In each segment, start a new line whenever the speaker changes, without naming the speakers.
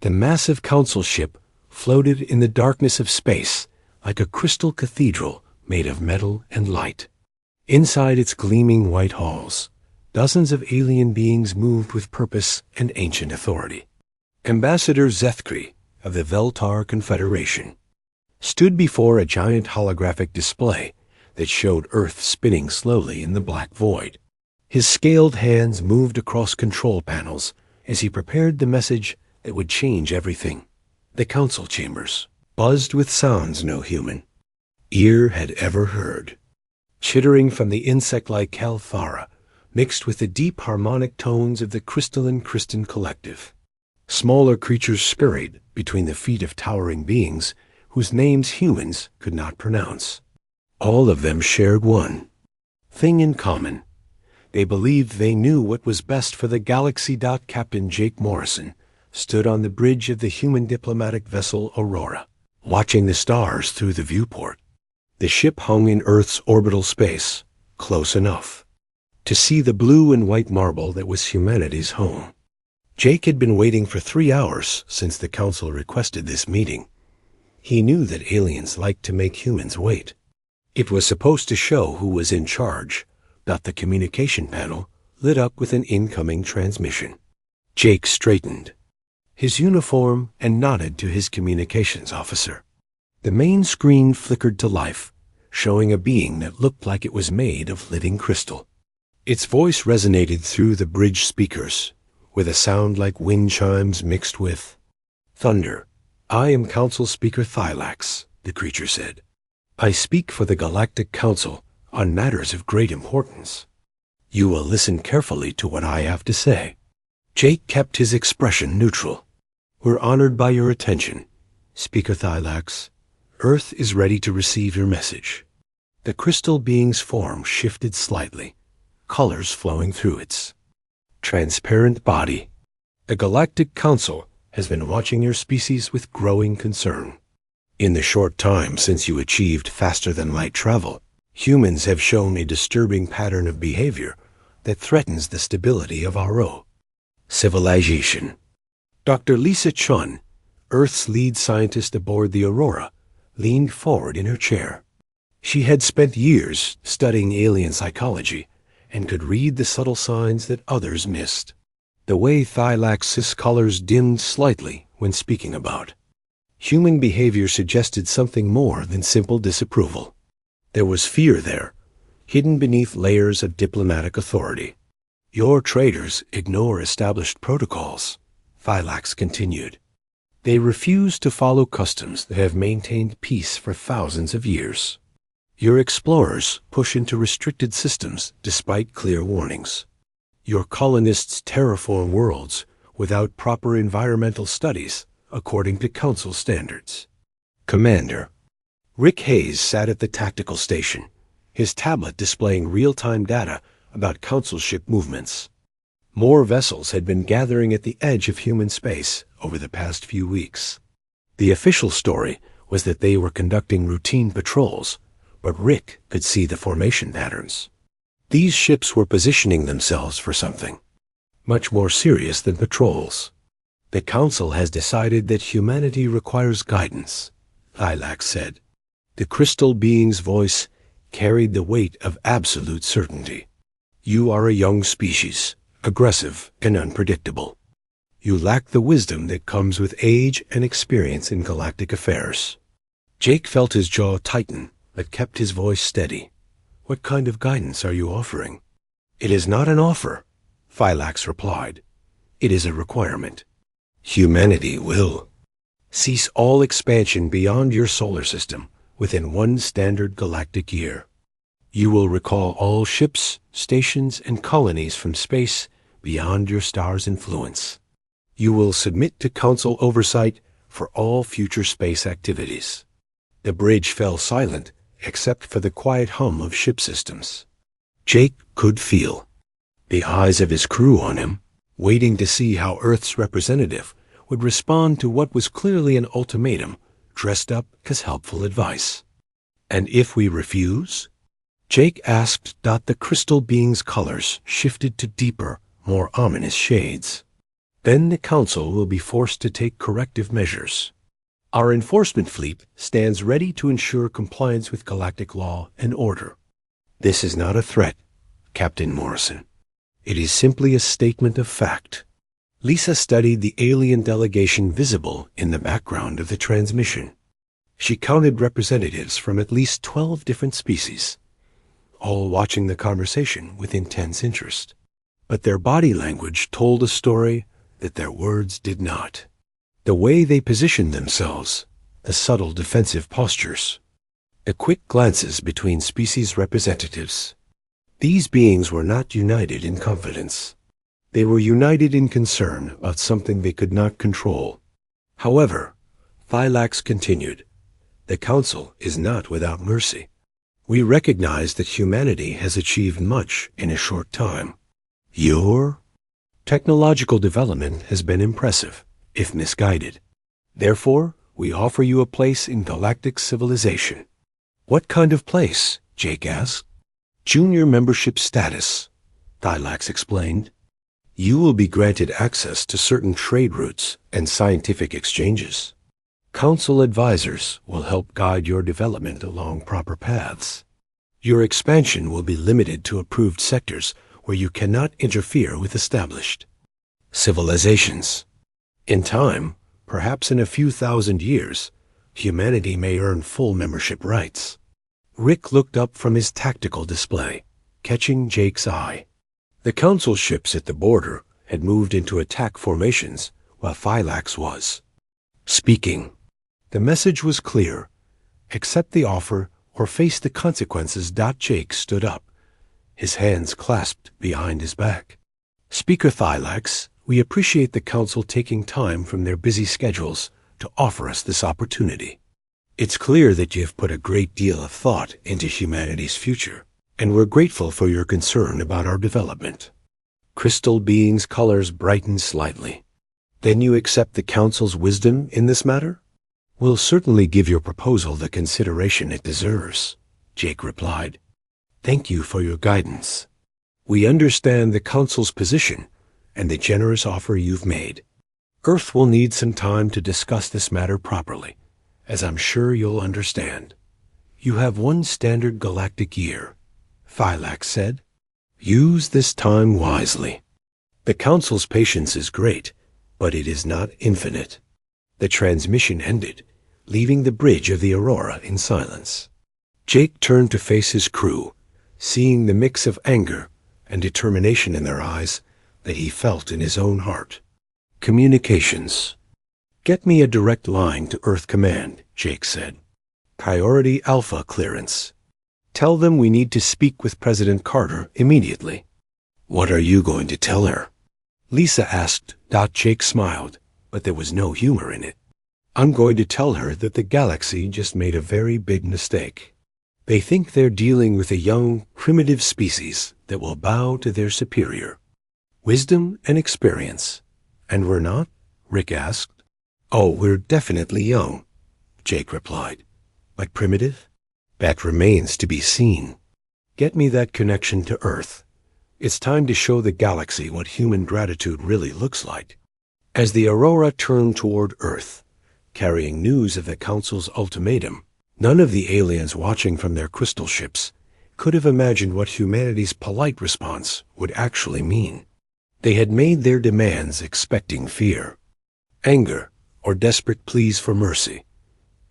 The massive council ship floated in the darkness of space like a crystal cathedral made of metal and light. Inside its gleaming white halls, dozens of alien beings moved with purpose and ancient authority. Ambassador Zethkri of the Veltar Confederation stood before a giant holographic display that showed Earth spinning slowly in the black void. His scaled hands moved across control panels as he prepared the message that would change everything. The council chambers buzzed with sounds no human ear had ever heard. Chittering from the insect-like Kalthara mixed with the deep harmonic tones of the crystalline Kristin collective. Smaller creatures scurried between the feet of towering beings whose names humans could not pronounce. All of them shared one thing in common. They believed they knew what was best for the galaxy. Captain Jake Morrison stood on the bridge of the human diplomatic vessel Aurora, watching the stars through the viewport. The ship hung in Earth's orbital space, close enough to see the blue and white marble that was humanity's home. Jake had been waiting for 3 hours since the council requested this meeting. He knew that aliens liked to make humans wait. It was supposed to show who was in charge. The communication panel lit up with an incoming transmission. Jake straightened his uniform and nodded to his communications officer. The main screen flickered to life, showing a being that looked like it was made of living crystal. Its voice resonated through the bridge speakers, with a sound like wind chimes mixed with thunder. "I am Council Speaker Thylax," the creature said. "I speak for the Galactic Council on matters of great importance. You will listen carefully to what I have to say." Jake kept his expression neutral. "We're honored by your attention, Speaker Thylax. Earth is ready to receive your message." The crystal being's form shifted slightly, colors flowing through its transparent body. "The Galactic Council has been watching your species with growing concern. In the short time since you achieved faster-than-light travel, humans have shown a disturbing pattern of behavior that threatens the stability of our civilization." Dr. Lisa Chun, Earth's lead scientist aboard the Aurora, leaned forward in her chair. She had spent years studying alien psychology and could read the subtle signs that others missed. The way Thylax's colors dimmed slightly when speaking about human behavior suggested something more than simple disapproval. There was fear there, hidden beneath layers of diplomatic authority. "Your traders ignore established protocols," Thylax continued. "They refuse to follow customs that have maintained peace for thousands of years. Your explorers push into restricted systems despite clear warnings. Your colonists terraform worlds without proper environmental studies according to Council standards." Commander Rick Hayes sat at the tactical station, his tablet displaying real-time data about Council ship movements. More vessels had been gathering at the edge of human space over the past few weeks. The official story was that they were conducting routine patrols, but Rick could see the formation patterns. These ships were positioning themselves for something much more serious than patrols. "The Council has decided that humanity requires guidance," Thylax said. The crystal being's voice carried the weight of absolute certainty. "You are a young species, aggressive and unpredictable. You lack the wisdom that comes with age and experience in galactic affairs." Jake felt his jaw tighten, but kept his voice steady. "What kind of guidance are you offering?" "It is not an offer," Thylax replied. "It is a requirement. Humanity will cease all expansion beyond your solar system within one standard galactic year. You will recall all ships, stations, and colonies from space beyond your star's influence. You will submit to Council oversight for all future space activities." The bridge fell silent except for the quiet hum of ship systems. Jake could feel the eyes of his crew on him, waiting to see how Earth's representative would respond to what was clearly an ultimatum dressed up as helpful advice. "And if we refuse?" Jake asked. The crystal being's colors shifted to deeper, more ominous shades. Then the Council will be forced to take corrective measures. Our enforcement fleet stands ready to ensure compliance with galactic law and order. This is not a threat, Captain Morrison. It is simply a statement of fact. Lisa studied the alien delegation visible in the background of the transmission. She counted representatives from at least 12 different species, all watching the conversation with intense interest. But their body language told a story that their words did not. The way they positioned themselves, the subtle defensive postures, the quick glances between species representatives. These beings were not united in confidence. They were united in concern about something they could not control. However, Thylax continued, the Council is not without mercy. We recognize that humanity has achieved much in a short time. Your technological development has been impressive, if misguided. Therefore, we offer you a place in galactic civilization. What kind of place? Jake asked. Junior membership status, Thylax explained. You will be granted access to certain trade routes and scientific exchanges. Council advisors will help guide your development along proper paths. Your expansion will be limited to approved sectors where you cannot interfere with established civilizations. In time, perhaps in a few thousand years, humanity may earn full membership rights. Rick looked up from his tactical display, catching Jake's eye. The Council ships at the border had moved into attack formations while Thylax was speaking. The message was clear. Accept the offer or face the consequences. Jake stood up, his hands clasped behind his back. Speaker Thylax, we appreciate the Council taking time from their busy schedules to offer us this opportunity. It's clear that you have put a great deal of thought into humanity's future, and we're grateful for your concern about our development. Crystal Being's colors brightened slightly. Then you accept the Council's wisdom in this matter? We'll certainly give your proposal the consideration it deserves, Jake replied. Thank you for your guidance. We understand the Council's position and the generous offer you've made. Earth will need some time to discuss this matter properly, as I'm sure you'll understand. You have one standard galactic year, Thylax said. Use this time wisely. The Council's patience is great, but it is not infinite. The transmission ended, leaving the bridge of the Aurora in silence. Jake turned to face his crew, seeing the mix of anger and determination in their eyes that he felt in his own heart. Communications. Get me a direct line to Earth Command, Jake said. Priority Alpha clearance. Tell them we need to speak with President Carter immediately. What are you going to tell her? Lisa asked. Jake smiled, but there was no humor in it. I'm going to tell her that the galaxy just made a very big mistake. They think they're dealing with a young, primitive species that will bow to their superior. Wisdom and experience. And we're not? Rick asked. Oh, we're definitely young, Jake replied. But primitive? That remains to be seen. Get me that connection to Earth. It's time to show the galaxy what human gratitude really looks like. As the Aurora turned toward Earth, carrying news of the Council's ultimatum, none of the aliens watching from their crystal ships could have imagined what humanity's polite response would actually mean. They had made their demands expecting fear, anger, or desperate pleas for mercy.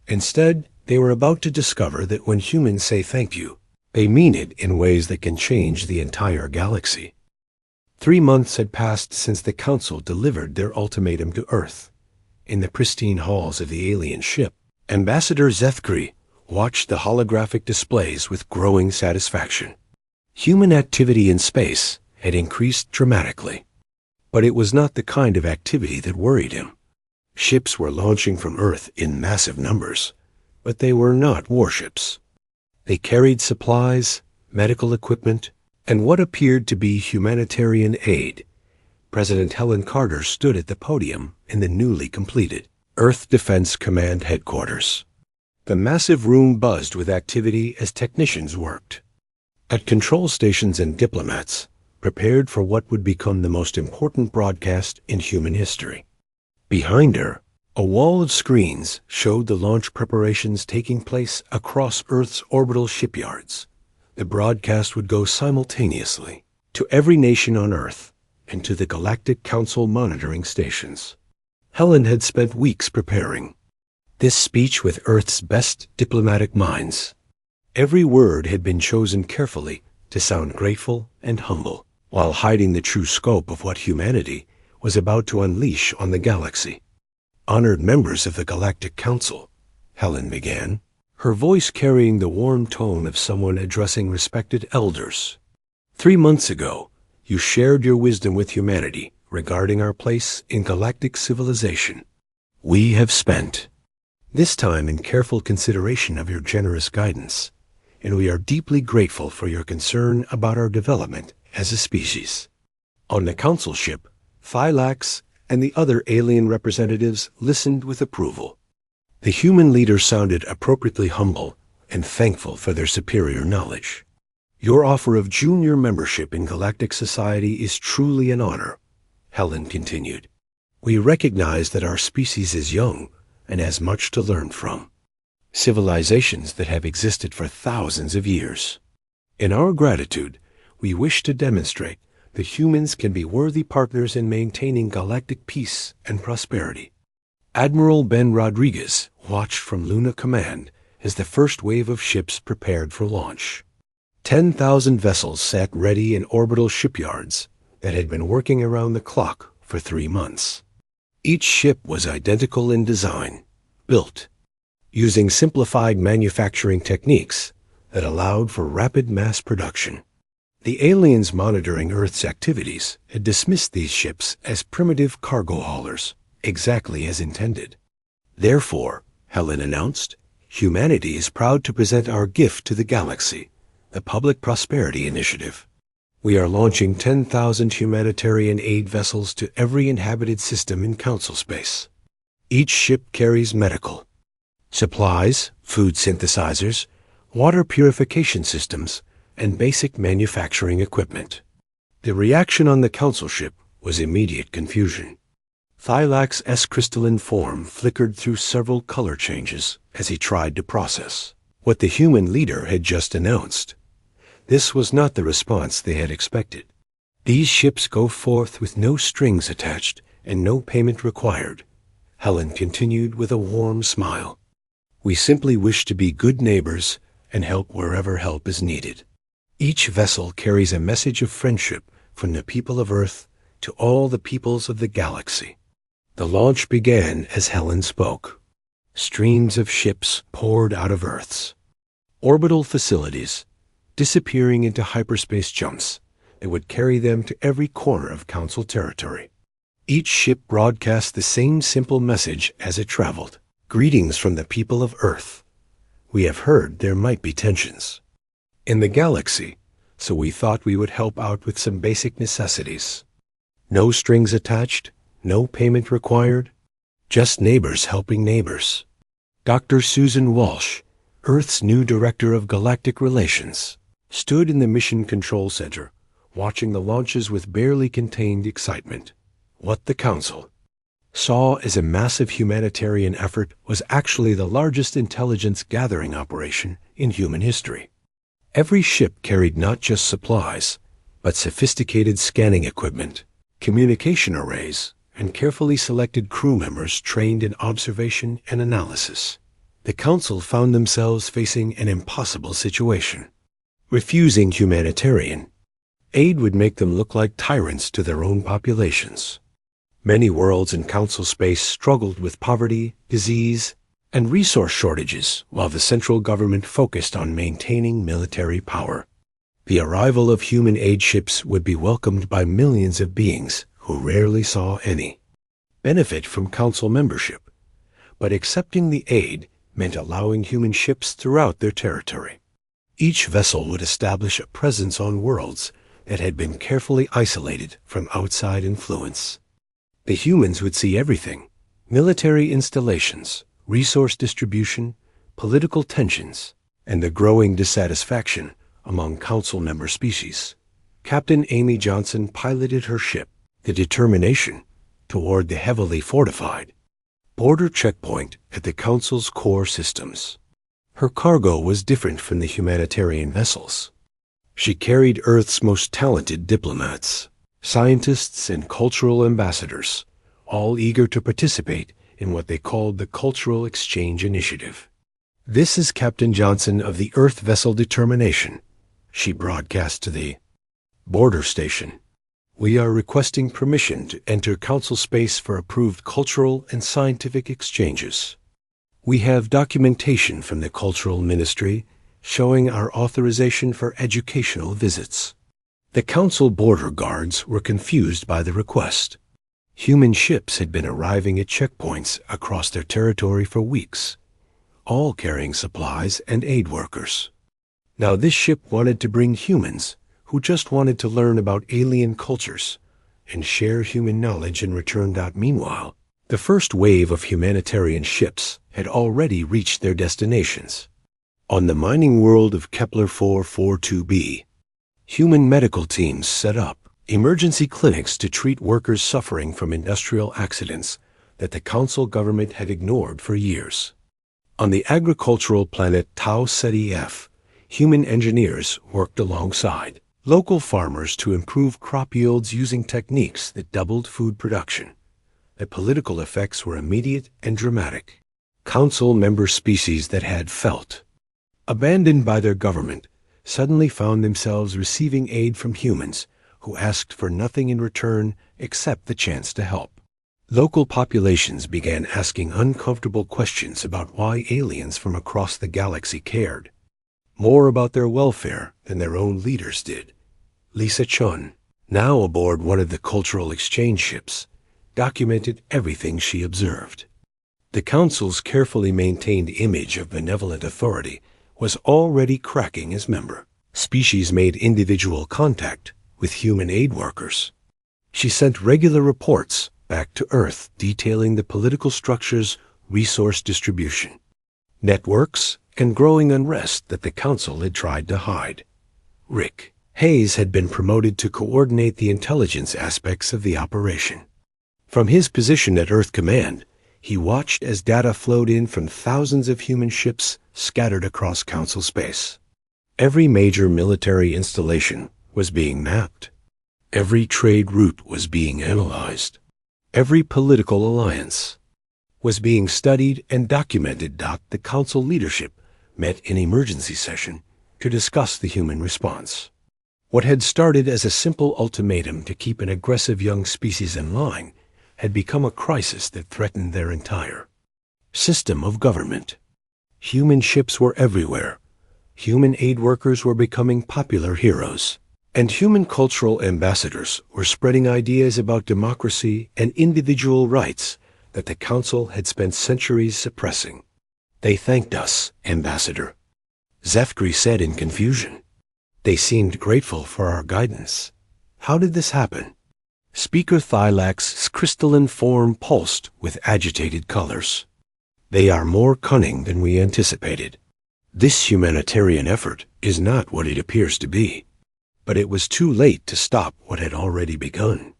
Instead, they were about to discover that when humans say thank you, they mean it in ways that can change the entire galaxy. 3 months had passed since the Council delivered their ultimatum to Earth. In the pristine halls of the alien ship, Ambassador Zethkri watched the holographic displays with growing satisfaction. Human activity in space had increased dramatically, but it was not the kind of activity that worried him. Ships were launching from Earth in massive numbers, but they were not warships. They carried supplies, medical equipment, and what appeared to be humanitarian aid. President Helen Carter stood at the podium in the newly completed Earth Defense Command headquarters. The massive room buzzed with activity as technicians worked. At control stations and diplomats, prepared for what would become the most important broadcast in human history. Behind her, a wall of screens showed the launch preparations taking place across Earth's orbital shipyards. The broadcast would go simultaneously to every nation on Earth and to the Galactic Council monitoring stations. Helen had spent weeks preparing this speech with Earth's best diplomatic minds. Every word had been chosen carefully to sound grateful and humble, while hiding the true scope of what humanity was about to unleash on the galaxy. "Honored members of the Galactic Council," Helen began, her voice carrying the warm tone of someone addressing respected elders. "3 months ago, you shared your wisdom with humanity regarding our place in galactic civilization. We have spent this time in careful consideration of your generous guidance, and we are deeply grateful for your concern about our development as a species." On the council ship, Thylax and the other alien representatives listened with approval. The human leader sounded appropriately humble and thankful for their superior knowledge. "Your offer of junior membership in galactic society is truly an honor," Helen continued. "We recognize that our species is young and has much to learn from civilizations that have existed for thousands of years. In our gratitude, we wish to demonstrate that humans can be worthy partners in maintaining galactic peace and prosperity." Admiral Ben Rodriguez watched from Luna Command as the first wave of ships prepared for launch. 10,000 vessels sat ready in orbital shipyards that had been working around the clock for 3 months. Each ship was identical in design, built using simplified manufacturing techniques that allowed for rapid mass production. The aliens monitoring Earth's activities had dismissed these ships as primitive cargo haulers, exactly as intended. "Therefore," Helen announced, "humanity is proud to present our gift to the galaxy, the Public Prosperity Initiative. We are launching 10,000 humanitarian aid vessels to every inhabited system in Council space. Each ship carries medical supplies, food synthesizers, water purification systems, and basic manufacturing equipment." The reaction on the council ship was immediate confusion. Thylax's crystalline form flickered through several color changes as he tried to process what the human leader had just announced. This was not the response they had expected. "These ships go forth with no strings attached and no payment required," Helen continued with a warm smile. "We simply wish to be good neighbors and help wherever help is needed. Each vessel carries a message of friendship from the people of Earth to all the peoples of the galaxy." The launch began as Helen spoke. Streams of ships poured out of Earth's orbital facilities, disappearing into hyperspace jumps that would carry them to every corner of Council territory. Each ship broadcast the same simple message as it traveled. "Greetings from the people of Earth. We have heard there might be tensions in the galaxy, so we thought we would help out with some basic necessities. No strings attached, no payment required, just neighbors helping neighbors." Dr. Susan Walsh, Earth's new Director of Galactic Relations, stood in the Mission Control Center, watching the launches with barely contained excitement. What the Council saw as a massive humanitarian effort was actually the largest intelligence gathering operation in human history. Every ship carried not just supplies, but sophisticated scanning equipment, communication arrays, and carefully selected crew members trained in observation and analysis. The Council found themselves facing an impossible situation. Refusing humanitarian aid would make them look like tyrants to their own populations. Many worlds in Council space struggled with poverty, disease, and resource shortages, while the central government focused on maintaining military power. The arrival of human aid ships would be welcomed by millions of beings who rarely saw any benefit from Council membership, but accepting the aid meant allowing human ships throughout their territory. Each vessel would establish a presence on worlds that had been carefully isolated from outside influence. The humans would see everything: military installations, resource distribution, political tensions, and the growing dissatisfaction among Council member species. Captain Amy Johnson piloted her ship, the Determination, toward the heavily fortified border checkpoint at the Council's core systems. Her cargo was different from the humanitarian vessels. She carried Earth's most talented diplomats, scientists, and cultural ambassadors, all eager to participate in what they called the Cultural Exchange Initiative. "This is Captain Johnson of the Earth vessel Determination," she broadcast to the border station. "We are requesting permission to enter Council space for approved cultural and scientific exchanges. We have documentation from the Cultural Ministry showing our authorization for educational visits." The Council border guards were confused by the request. Human ships had been arriving at checkpoints across their territory for weeks, all carrying supplies and aid workers. Now this ship wanted to bring humans who just wanted to learn about alien cultures and share human knowledge in return. Meanwhile, the first wave of humanitarian ships had already reached their destinations. On the mining world of Kepler 442b, human medical teams set up emergency clinics to treat workers suffering from industrial accidents that the Council government had ignored for years. On the agricultural planet Tau Ceti F, human engineers worked alongside local farmers to improve crop yields using techniques that doubled food production. The political effects were immediate and dramatic. Council member species that had felt abandoned by their government suddenly found themselves receiving aid from humans who asked for nothing in return except the chance to help. Local populations began asking uncomfortable questions about why aliens from across the galaxy cared more about their welfare than their own leaders did. Lisa Chun, now aboard one of the cultural exchange ships, documented everything she observed. The Council's carefully maintained image of benevolent authority was already cracking as member species made individual contact with human aid workers. She sent regular reports back to Earth detailing the political structure's resource distribution, networks, and growing unrest that the Council had tried to hide. Rick Hayes had been promoted to coordinate the intelligence aspects of the operation. From his position at Earth Command, he watched as data flowed in from thousands of human ships scattered across Council space. Every major military installation was being mapped. Every trade route was being analyzed. Every political alliance was being studied and documented. The Council leadership met in emergency session to discuss the human response. What had started as a simple ultimatum to keep an aggressive young species in line had become a crisis that threatened their entire system of government. Human ships were everywhere. Human aid workers were becoming popular heroes. And human cultural ambassadors were spreading ideas about democracy and individual rights that the Council had spent centuries suppressing. "They thanked us, Ambassador," Zefkri said in confusion. "They seemed grateful for our guidance. How did this happen?" Speaker Thylak's crystalline form pulsed with agitated colors. "They are more cunning than we anticipated. This humanitarian effort is not what it appears to be." But it was too late to stop what had already begun.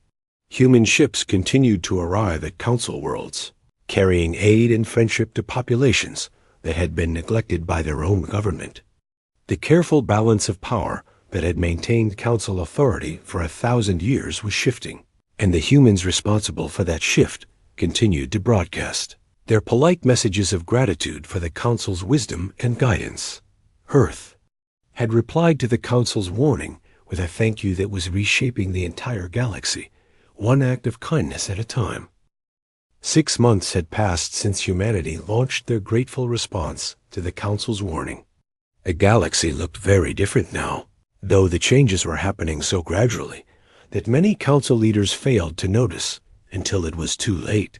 Human ships continued to arrive at Council worlds, carrying aid and friendship to populations that had been neglected by their own government. The careful balance of power that had maintained Council authority for 1,000 years was shifting, and the humans responsible for that shift continued to broadcast their polite messages of gratitude for the Council's wisdom and guidance. Earth had replied to the Council's warning with a thank you that was reshaping the entire galaxy, one act of kindness at a time. 6 months had passed since humanity launched their grateful response to the Council's warning. The galaxy looked very different now, though the changes were happening so gradually that many Council leaders failed to notice until it was too late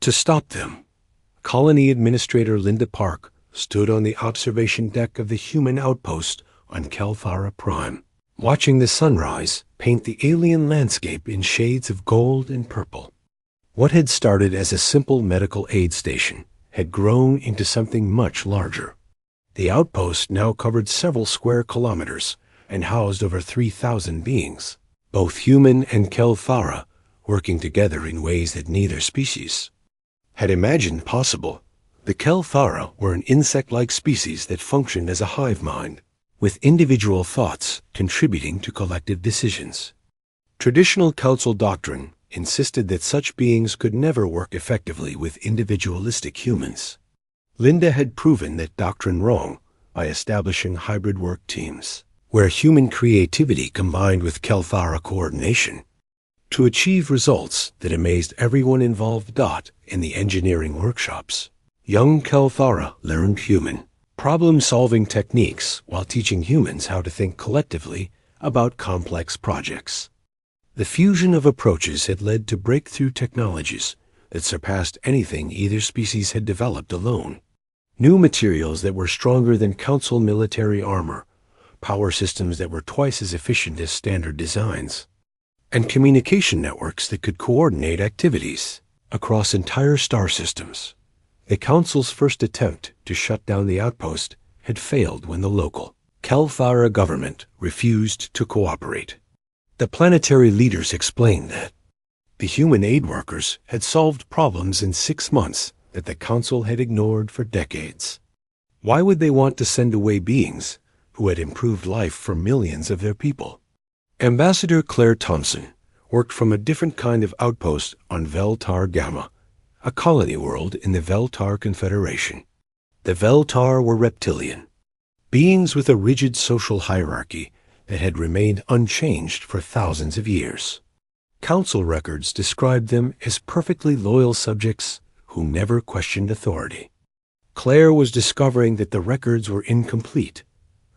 to stop them. Colony Administrator Linda Park stood on the observation deck of the human outpost on Kelthara Prime, watching the sunrise paint the alien landscape in shades of gold and purple. What had started as a simple medical aid station had grown into something much larger. The outpost now covered several square kilometers, and housed over 3,000 beings, both human and Kelthara, working together in ways that neither species had imagined possible. The Kelthara were an insect-like species that functioned as a hive mind, with individual thoughts contributing to collective decisions. Traditional council doctrine insisted that such beings could never work effectively with individualistic humans. Linda had proven that doctrine wrong by establishing hybrid work teams, where human creativity combined with Kelthara coordination to achieve results that amazed everyone involved. In the engineering workshops, young Kelthara learned human problem-solving techniques while teaching humans how to think collectively about complex projects. The fusion of approaches had led to breakthrough technologies that surpassed anything either species had developed alone. New materials that were stronger than Council military armor, power systems that were twice as efficient as standard designs, and communication networks that could coordinate activities across entire star systems. The Council's first attempt to shut down the outpost had failed when the local Kelthara government refused to cooperate. The planetary leaders explained that the human aid workers had solved problems in 6 months that the Council had ignored for decades. Why would they want to send away beings who had improved life for millions of their people? Ambassador Claire Thompson worked from a different kind of outpost on Veltar Gamma, a colony world in the Veltar Confederation. The Veltar were reptilian, beings with a rigid social hierarchy that had remained unchanged for thousands of years. Council records described them as perfectly loyal subjects who never questioned authority. Claire was discovering that the records were incomplete.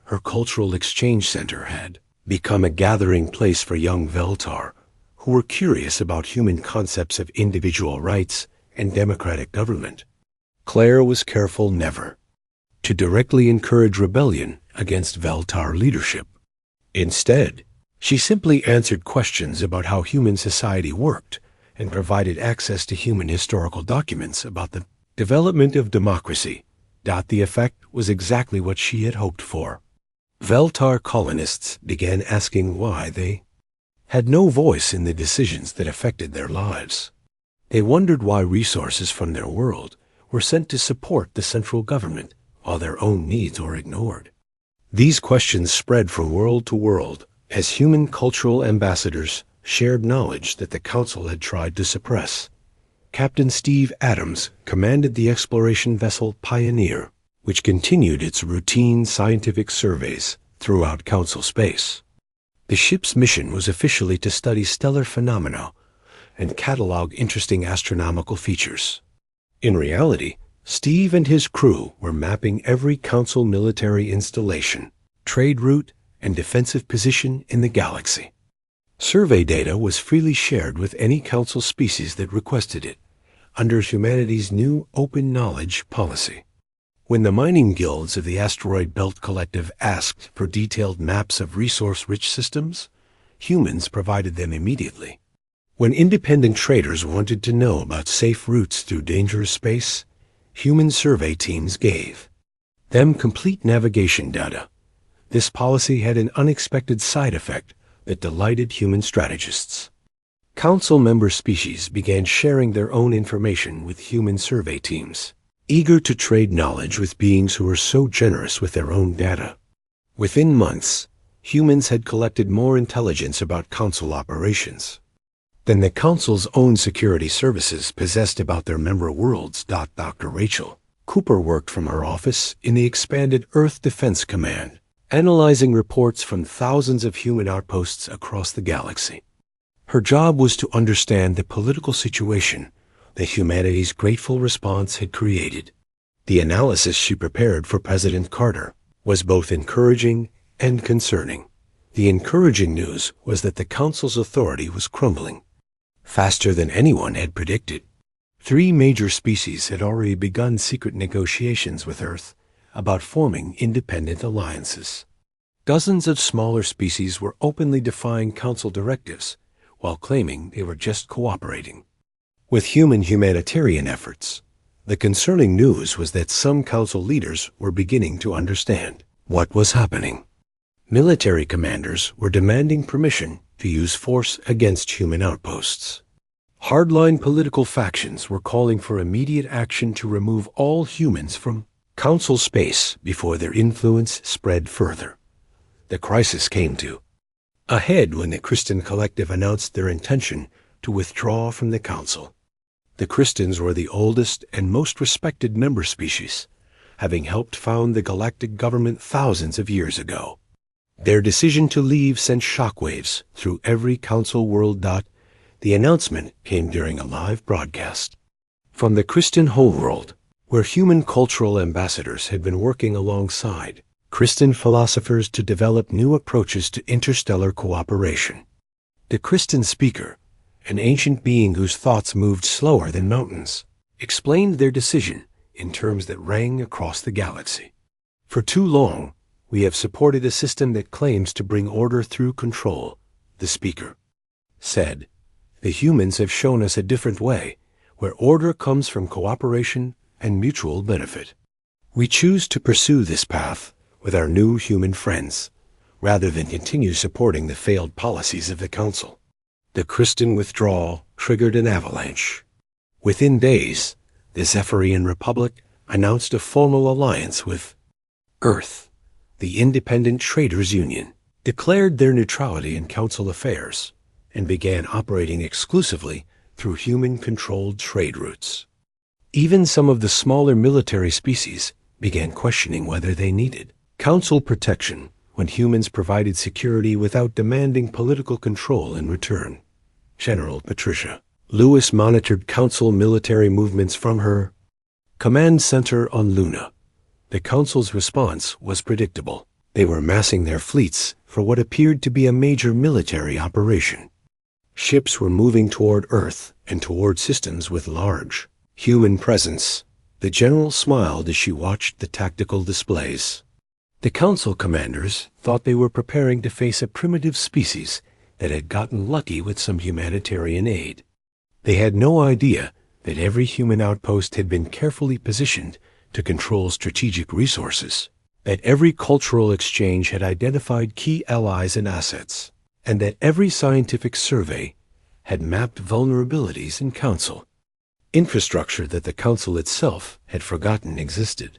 Her cultural exchange center had become a gathering place for young Veltar who were curious about human concepts of individual rights and democratic government. Claire was careful never to directly encourage rebellion against Veltar leadership. Instead, she simply answered questions about how human society worked and provided access to human historical documents about the development of democracy. The effect was exactly what she had hoped for. Veltar colonists began asking why they had no voice in the decisions that affected their lives. They wondered why resources from their world were sent to support the central government while their own needs were ignored. These questions spread from world to world as human cultural ambassadors shared knowledge that the Council had tried to suppress. Captain Steve Adams commanded the exploration vessel Pioneer, which continued its routine scientific surveys throughout Council space. The ship's mission was officially to study stellar phenomena and catalog interesting astronomical features. In reality, Steve and his crew were mapping every Council military installation, trade route, and defensive position in the galaxy. Survey data was freely shared with any Council species that requested it, under humanity's new open knowledge policy. When the mining guilds of the Asteroid Belt Collective asked for detailed maps of resource-rich systems, humans provided them immediately. When independent traders wanted to know about safe routes through dangerous space, human survey teams gave them complete navigation data. This policy had an unexpected side effect that delighted human strategists. Council member species began sharing their own information with human survey teams, eager to trade knowledge with beings who were so generous with their own data. Within months, humans had collected more intelligence about Council operations than the Council's own security services possessed about their member worlds. Dr. Rachel Cooper worked from her office in the expanded Earth Defense Command, analyzing reports from thousands of human outposts across the galaxy. Her job was to understand the political situation that humanity's grateful response had created. The analysis she prepared for President Carter was both encouraging and concerning. The encouraging news was that the Council's authority was crumbling faster than anyone had predicted. 3 major species had already begun secret negotiations with Earth about forming independent alliances. Dozens of smaller species were openly defying Council directives while claiming they were just cooperating with human humanitarian efforts. The concerning news was that some Council leaders were beginning to understand what was happening. Military commanders were demanding permission to use force against human outposts. Hardline political factions were calling for immediate action to remove all humans from Council space before their influence spread further. The crisis came to a head when the Christian Collective announced their intention to withdraw from the Council. The Christians were the oldest and most respected member species, having helped found the galactic government thousands of years ago. Their decision to leave sent shockwaves through every Council world. The announcement came during a live broadcast from the Christian homeworld, where human cultural ambassadors had been working alongside Christian philosophers to develop new approaches to interstellar cooperation. The Christian speaker, an ancient being whose thoughts moved slower than mountains, explained their decision in terms that rang across the galaxy. For too long, we have supported a system that claims to bring order through control, the speaker said. The humans have shown us a different way, where order comes from cooperation and mutual benefit. We choose to pursue this path with our new human friends, rather than continue supporting the failed policies of the Council. The Christian withdrawal triggered an avalanche. Within days, the Zephyrian Republic announced a formal alliance with Earth. The Independent Traders Union declared their neutrality in Council affairs and began operating exclusively through human-controlled trade routes. Even some of the smaller military species began questioning whether they needed Council protection when humans provided security without demanding political control in return. General Patricia Lewis monitored Council military movements from her command center on Luna. The Council's response was predictable. They were massing their fleets for what appeared to be a major military operation. Ships were moving toward Earth and toward systems with large human presence. The general smiled as she watched the tactical displays. The Council commanders thought they were preparing to face a primitive species that had gotten lucky with some humanitarian aid. They had no idea that every human outpost had been carefully positioned to control strategic resources, that every cultural exchange had identified key allies and assets, and that every scientific survey had mapped vulnerabilities in Council infrastructure that the Council itself had forgotten existed.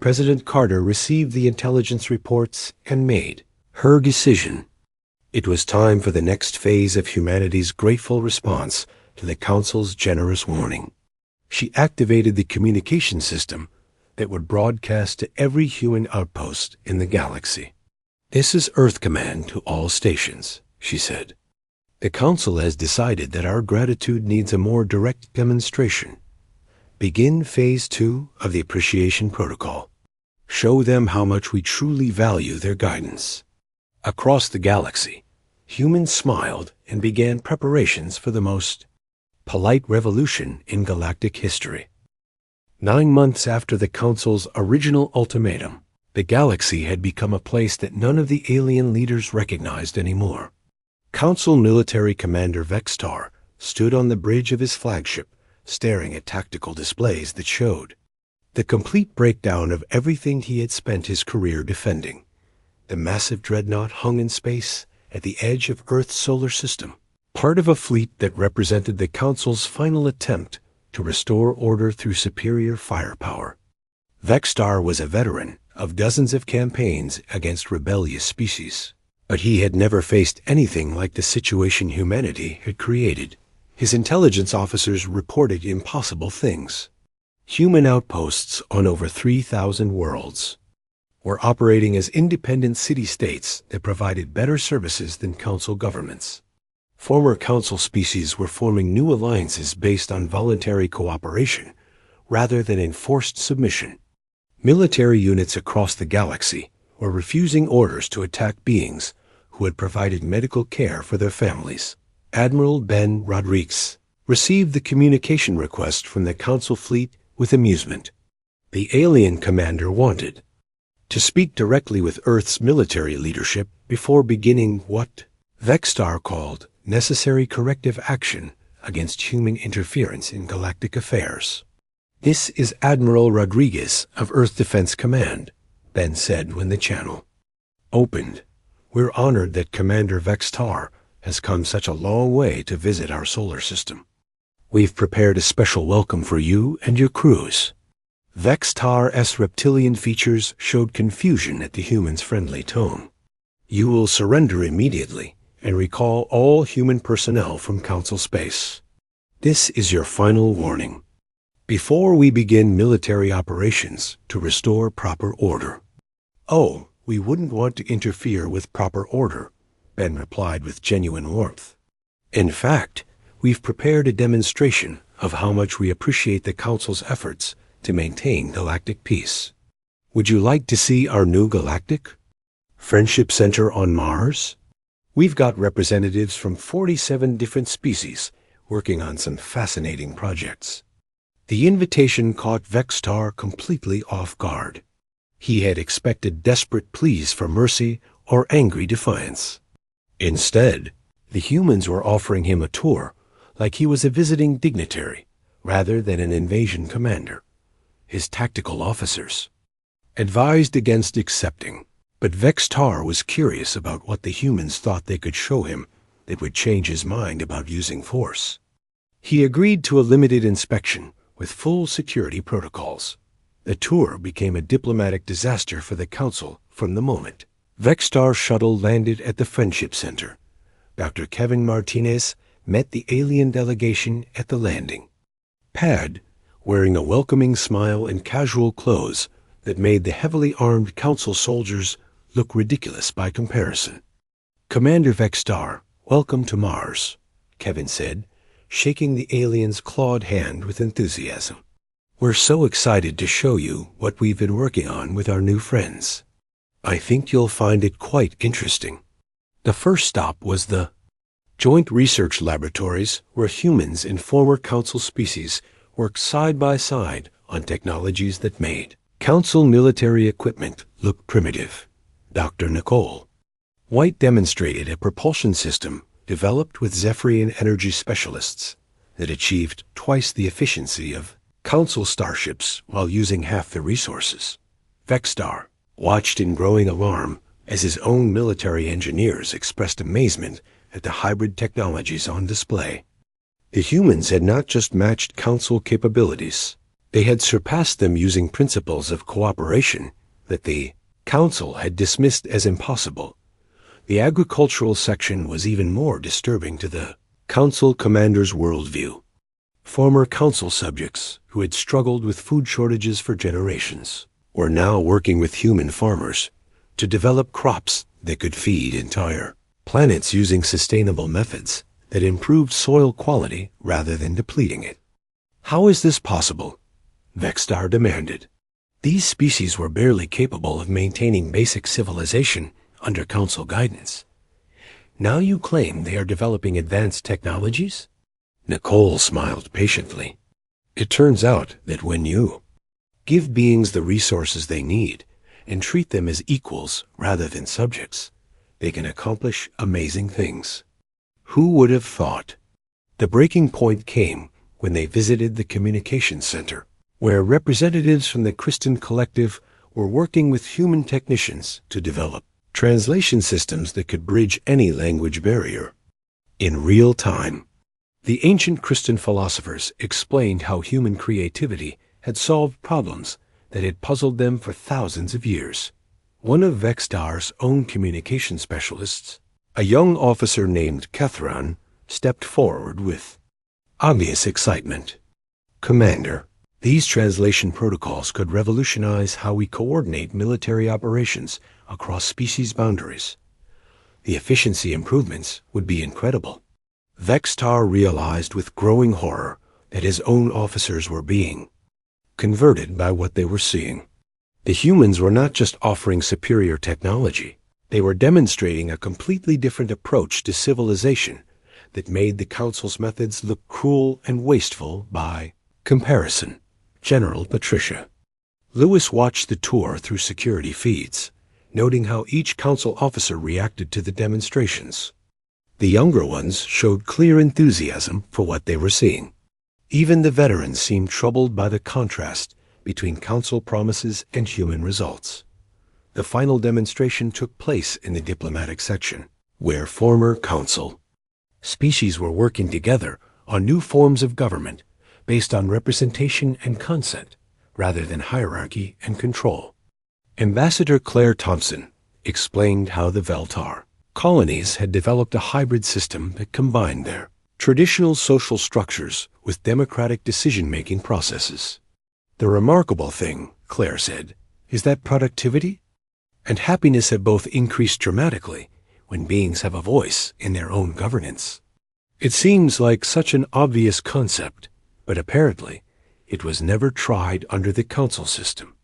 President Carter received the intelligence reports and made her decision. It was time for the next phase of humanity's grateful response to the Council's generous warning. She activated the communication system that would broadcast to every human outpost in the galaxy. "This is Earth Command to all stations," she said. "The Council has decided that our gratitude needs a more direct demonstration. Begin Phase 2 of the Appreciation Protocol. Show them how much we truly value their guidance." Across the galaxy, humans smiled and began preparations for the most polite revolution in galactic history. 9 months after the Council's original ultimatum, the galaxy had become a place that none of the alien leaders recognized anymore. Council Military Commander Vextar stood on the bridge of his flagship, staring at tactical displays that showed the complete breakdown of everything he had spent his career defending. The massive dreadnought hung in space at the edge of Earth's solar system, part of a fleet that represented the Council's final attempt to restore order through superior firepower. Vextar was a veteran of dozens of campaigns against rebellious species, but he had never faced anything like the situation humanity had created. His intelligence officers reported impossible things. Human outposts on over 3,000 worlds were operating as independent city-states that provided better services than Council governments. Former Council species were forming new alliances based on voluntary cooperation rather than enforced submission. Military units across the galaxy were refusing orders to attack beings who had provided medical care for their families. Admiral Ben Rodriguez received the communication request from the Council fleet with amusement. The alien commander wanted to speak directly with Earth's military leadership before beginning what Vextar called necessary corrective action against human interference in galactic affairs. "This is Admiral Rodriguez of Earth Defense Command," Ben said when the channel opened. We're honored that Commander Vextar has come such a long way to visit our solar system. We've prepared a special welcome for you and your crews. Vextar's reptilian features showed confusion at the human's friendly tone. You will surrender immediately and recall all human personnel from Council space. This is your final warning. Before we begin military operations to restore proper order. Oh, we wouldn't want to interfere with proper order, Ben replied with genuine warmth. In fact, we've prepared a demonstration of how much we appreciate the Council's efforts to maintain galactic peace. Would you like to see our new galactic friendship center on Mars? We've got representatives from 47 different species working on some fascinating projects. The invitation caught Vextar completely off guard. He had expected desperate pleas for mercy or angry defiance. Instead, the humans were offering him a tour like he was a visiting dignitary rather than an invasion commander. His tactical officers advised against accepting, but Vextar was curious about what the humans thought they could show him that would change his mind about using force. He agreed to a limited inspection with full security protocols. The tour became a diplomatic disaster for the Council from the moment. Vextar's shuttle landed at the Friendship Center. Dr. Kevin Martinez met the alien delegation at the landing pad, wearing a welcoming smile and casual clothes that made the heavily armed Council soldiers look ridiculous by comparison. Commander Vextar, welcome to Mars, Kevin said, shaking the alien's clawed hand with enthusiasm. We're so excited to show you what we've been working on with our new friends. I think you'll find it quite interesting. The first stop was the Joint Research Laboratories, where humans and former Council species worked side by side on technologies that made Council military equipment look primitive. Dr. Nicole White demonstrated a propulsion system developed with Zephyrian energy specialists that achieved twice the efficiency of Council starships while using half the resources. Vextar watched in growing alarm as his own military engineers expressed amazement at the hybrid technologies on display. The humans had not just matched Council capabilities, they had surpassed them using principles of cooperation that the Council had dismissed as impossible. The agricultural section was even more disturbing to the Council commander's worldview. Former Council subjects who had struggled with food shortages for generations were now working with human farmers to develop crops that could feed entire planets using sustainable methods that improved soil quality rather than depleting it. How is this possible? Vextar demanded. These species were barely capable of maintaining basic civilization under Council guidance. Now you claim they are developing advanced technologies? Nicole smiled patiently. It turns out that when you give beings the resources they need and treat them as equals rather than subjects, they can accomplish amazing things. Who would have thought? The breaking point came when they visited the communications center, where representatives from the Kristen Collective were working with human technicians to develop translation systems that could bridge any language barrier. In real time, the ancient Kristen philosophers explained how human creativity had solved problems that had puzzled them for thousands of years. One of Vextar's own communication specialists, a young officer named Kethran, stepped forward with obvious excitement. Commander, these translation protocols could revolutionize how we coordinate military operations across species boundaries. The efficiency improvements would be incredible. Vextar realized with growing horror that his own officers were being converted by what they were seeing. The humans were not just offering superior technology, they were demonstrating a completely different approach to civilization that made the Council's methods look cruel and wasteful by comparison. General Patricia. Lewis watched the tour through security feeds, noting how each Council officer reacted to the demonstrations. The younger ones showed clear enthusiasm for what they were seeing. Even the veterans seemed troubled by the contrast between Council promises and human results. The final demonstration took place in the diplomatic section, where former council species were working together on new forms of government based on representation and consent rather than hierarchy and control. Ambassador Claire Thompson explained how the Veltar colonies had developed a hybrid system that combined their traditional social structures with democratic decision-making processes. The remarkable thing, Claire said, is that productivity and happiness have both increased dramatically when beings have a voice in their own governance. It seems like such an obvious concept, but apparently it was never tried under the council system.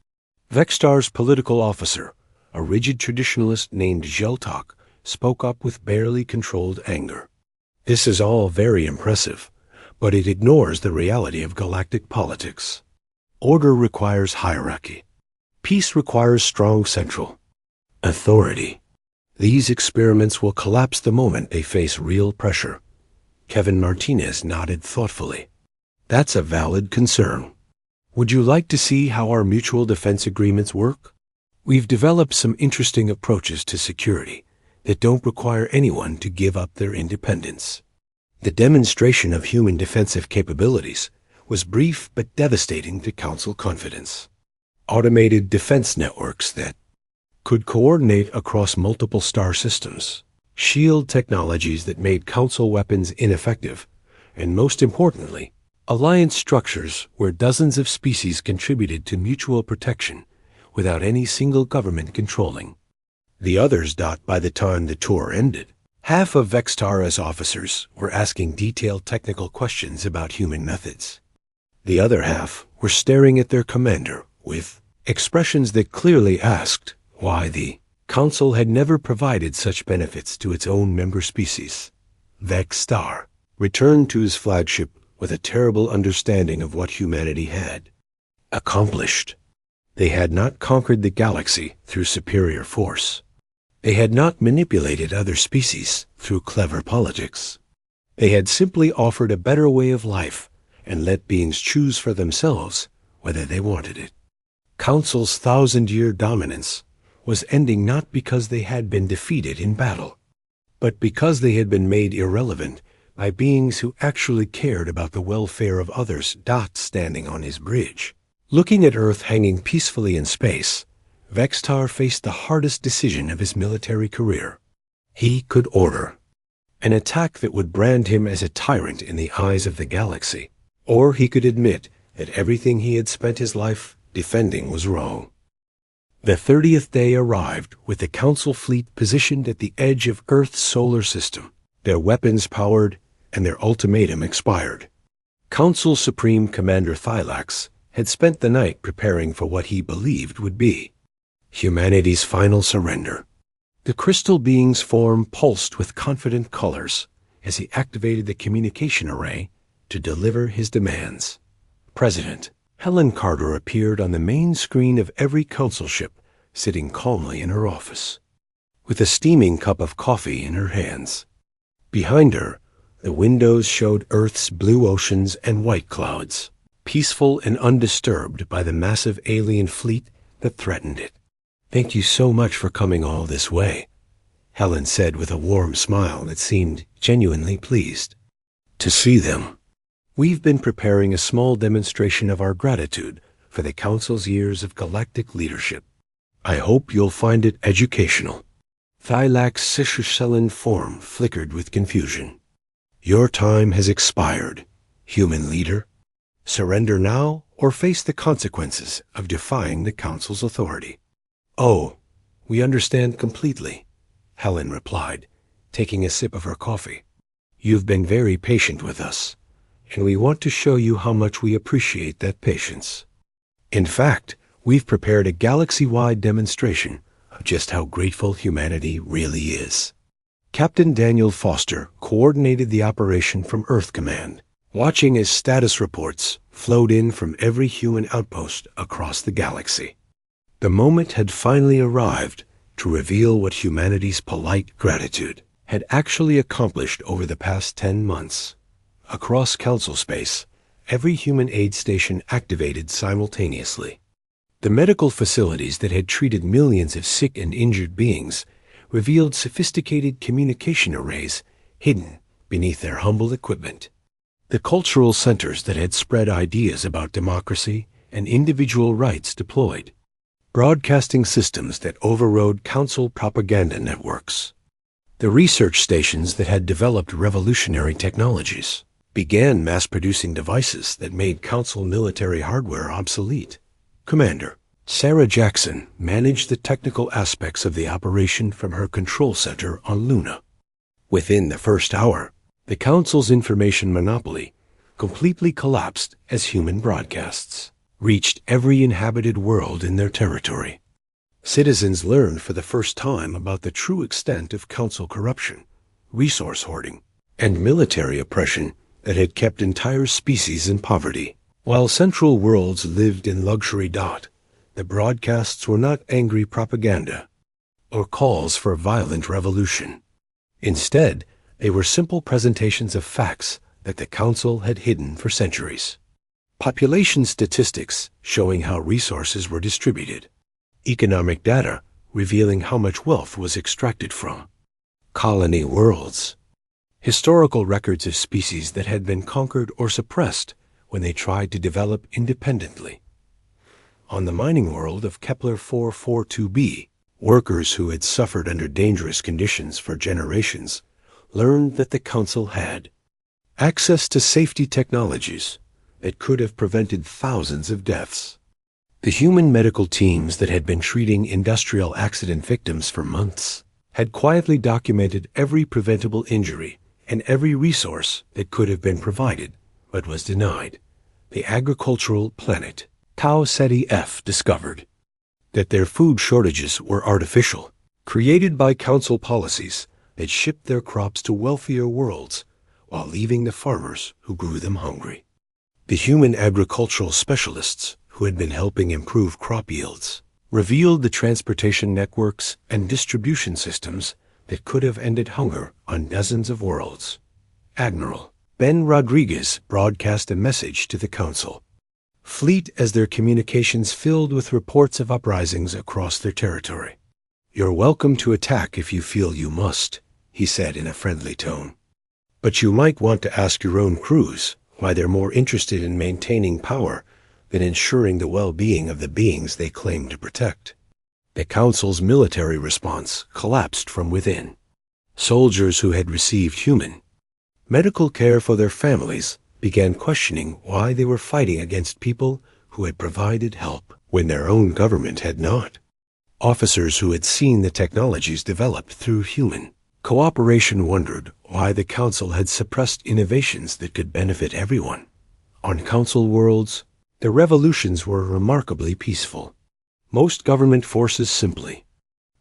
Vextar's political officer, a rigid traditionalist named Geltok, spoke up with barely controlled anger. This is all very impressive, but it ignores the reality of galactic politics. Order requires hierarchy. Peace requires strong central authority. These experiments will collapse the moment they face real pressure. Kevin Martinez nodded thoughtfully. That's a valid concern. Would you like to see how our mutual defense agreements work? We've developed some interesting approaches to security that don't require anyone to give up their independence. The demonstration of human defensive capabilities was brief but devastating to Council confidence. Automated defense networks that could coordinate across multiple star systems, shield technologies that made Council weapons ineffective, and most importantly, alliance structures where dozens of species contributed to mutual protection without any single government controlling. The others by the time the tour ended. Half of Vextara's officers were asking detailed technical questions about human methods. The other half were staring at their commander with expressions that clearly asked why the Council had never provided such benefits to its own member species. Vextar returned to his flagship with a terrible understanding of what humanity had accomplished. They had not conquered the galaxy through superior force. They had not manipulated other species through clever politics. They had simply offered a better way of life and let beings choose for themselves whether they wanted it. Council's 1,000-year dominance was ending not because they had been defeated in battle, but because they had been made irrelevant by beings who actually cared about the welfare of others. Standing on his bridge, looking at Earth hanging peacefully in space, Vextar faced the hardest decision of his military career. He could order an attack that would brand him as a tyrant in the eyes of the galaxy, or he could admit that everything he had spent his life defending was wrong. The 30th day arrived with the Council fleet positioned at the edge of Earth's solar system, their weapons powered and their ultimatum expired. Council Supreme Commander Thylax had spent the night preparing for what he believed would be humanity's final surrender. The crystal being's form pulsed with confident colors as he activated the communication array to deliver his demands. President Helen Carter appeared on the main screen of every council ship, sitting calmly in her office, with a steaming cup of coffee in her hands. Behind her, the windows showed Earth's blue oceans and white clouds, peaceful and undisturbed by the massive alien fleet that threatened it. "Thank you so much for coming all this way," Helen said with a warm smile that seemed genuinely pleased. "To see them. We've been preparing a small demonstration of our gratitude for the Council's years of galactic leadership. I hope you'll find it educational." Thylax's Cicercellan form flickered with confusion. "Your time has expired, human leader. Surrender now or face the consequences of defying the Council's authority." "Oh, we understand completely," Helen replied, taking a sip of her coffee. "You've been very patient with us, and we want to show you how much we appreciate that patience. In fact, we've prepared a galaxy-wide demonstration of just how grateful humanity really is." Captain Daniel Foster coordinated the operation from Earth Command, watching as status reports flowed in from every human outpost across the galaxy. The moment had finally arrived to reveal what humanity's polite gratitude had actually accomplished over the past 10 months. Across Council space, every human aid station activated simultaneously. The medical facilities that had treated millions of sick and injured beings revealed sophisticated communication arrays hidden beneath their humble equipment. The cultural centers that had spread ideas about democracy and individual rights deployed. Broadcasting systems that overrode council propaganda networks. The research stations that had developed revolutionary technologies began mass-producing devices that made council military hardware obsolete. Commander Sarah Jackson managed the technical aspects of the operation from her control center on Luna. Within the first hour, the Council's information monopoly completely collapsed as human broadcasts reached every inhabited world in their territory. Citizens learned for the first time about the true extent of Council corruption, resource hoarding, and military oppression that had kept entire species in poverty. While central worlds lived in luxury. The broadcasts were not angry propaganda or calls for violent revolution. Instead, they were simple presentations of facts that the Council had hidden for centuries. Population statistics showing how resources were distributed. Economic data revealing how much wealth was extracted from colony worlds. Historical records of species that had been conquered or suppressed when they tried to develop independently. On the mining world of Kepler 442b, workers who had suffered under dangerous conditions for generations learned that the Council had access to safety technologies that could have prevented thousands of deaths. The human medical teams that had been treating industrial accident victims for months had quietly documented every preventable injury and every resource that could have been provided but was denied. The agricultural planet Tau Ceti F discovered that their food shortages were artificial, created by council policies that shipped their crops to wealthier worlds while leaving the farmers who grew them hungry. The human agricultural specialists who had been helping improve crop yields revealed the transportation networks and distribution systems that could have ended hunger on dozens of worlds. Admiral Ben Rodriguez broadcast a message to the Council, fleet as their communications filled with reports of uprisings across their territory. "You're welcome to attack if you feel you must," he said in a friendly tone. "But you might want to ask your own crews why they're more interested in maintaining power than ensuring the well-being of the beings they claim to protect." The Council's military response collapsed from within. Soldiers who had received human medical care for their families began questioning why they were fighting against people who had provided help when their own government had not. Officers who had seen the technologies developed through human cooperation wondered why the Council had suppressed innovations that could benefit everyone. On Council worlds, the revolutions were remarkably peaceful. Most government forces simply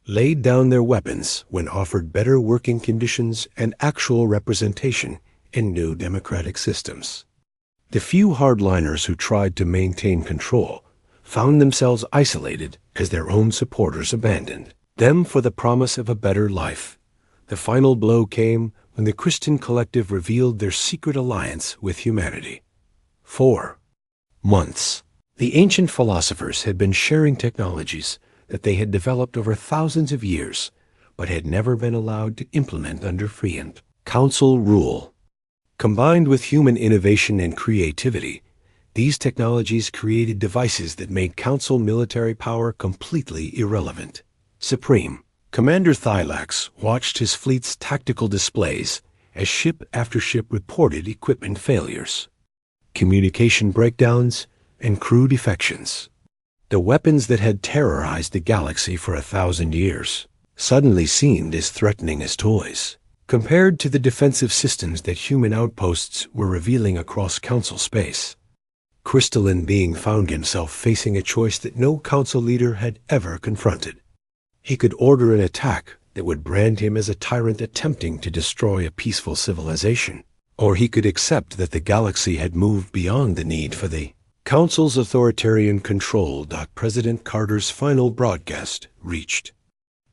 laid down their weapons when offered better working conditions and actual representation in new democratic systems. The few hardliners who tried to maintain control found themselves isolated as their own supporters abandoned them for the promise of a better life. The final blow came when the Christian collective revealed their secret alliance with humanity. 4 months. The ancient philosophers had been sharing technologies that they had developed over thousands of years, but had never been allowed to implement under free and council rule. Combined with human innovation and creativity, these technologies created devices that made council military power completely irrelevant. Supreme Commander Thylax watched his fleet's tactical displays as ship after ship reported equipment failures, communication breakdowns, and crew defections. The weapons that had terrorized the galaxy for 1,000 years suddenly seemed as threatening as toys, compared to the defensive systems that human outposts were revealing across Council space. Crystalline Being found himself facing a choice that no Council leader had ever confronted. He could order an attack that would brand him as a tyrant attempting to destroy a peaceful civilization, or he could accept that the galaxy had moved beyond the need for the Council's authoritarian control. President Carter's final broadcast reached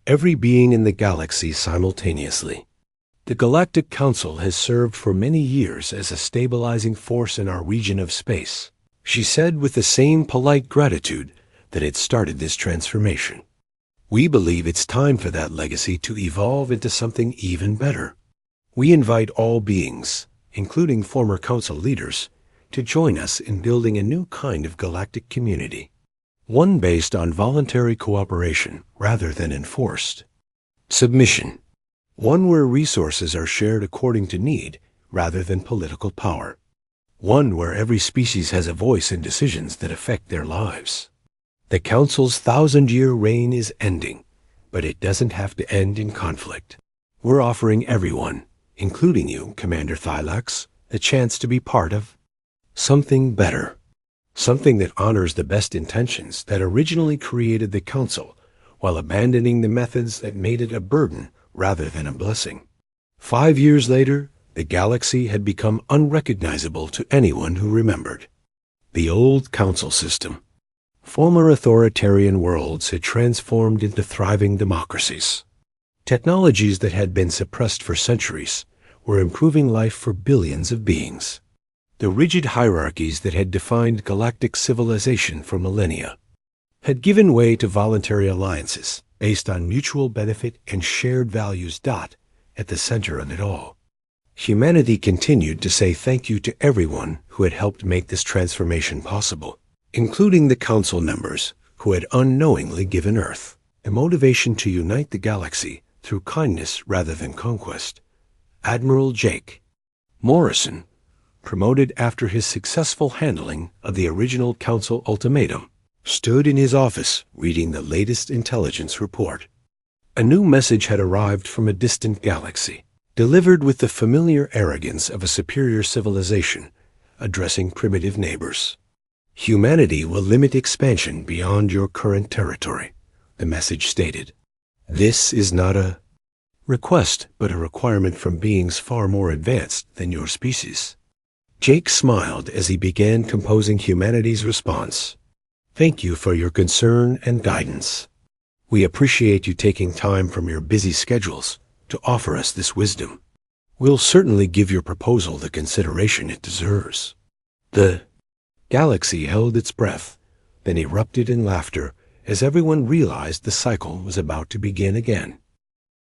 every being in the galaxy simultaneously. The Galactic Council has served for many years as a stabilizing force in our region of space, she said with the same polite gratitude that had started this transformation. We believe it's time for that legacy to evolve into something even better. We invite all beings, including former council leaders, to join us in building a new kind of galactic community, one based on voluntary cooperation rather than enforced submission, one where resources are shared according to need rather than political power, one where every species has a voice in decisions that affect their lives. The Council's 1,000-year reign is ending, but it doesn't have to end in conflict. We're offering everyone, including you, Commander Thylax, a chance to be part of something better, something that honors the best intentions that originally created the Council while abandoning the methods that made it a burden rather than a blessing. 5 years later, the galaxy had become unrecognizable to anyone who remembered. The old Council system, former authoritarian worlds, had transformed into thriving democracies. Technologies that had been suppressed for centuries were improving life for billions of beings. The rigid hierarchies that had defined galactic civilization for millennia had given way to voluntary alliances based on mutual benefit and shared values. At the center of it all, humanity continued to say thank you to everyone who had helped make this transformation possible, including the Council members who had unknowingly given Earth a motivation to unite the galaxy through kindness rather than conquest. Admiral Jake Morrison, promoted after his successful handling of the original Council ultimatum, stood in his office reading the latest intelligence report. A new message had arrived from a distant galaxy, delivered with the familiar arrogance of a superior civilization addressing primitive neighbors. Humanity will limit expansion beyond your current territory, the message stated. This is not a request, but a requirement from beings far more advanced than your species. Jake smiled as he began composing humanity's response. Thank you for your concern and guidance. We appreciate you taking time from your busy schedules to offer us this wisdom. We'll certainly give your proposal the consideration it deserves. The galaxy held its breath, then erupted in laughter as everyone realized the cycle was about to begin again.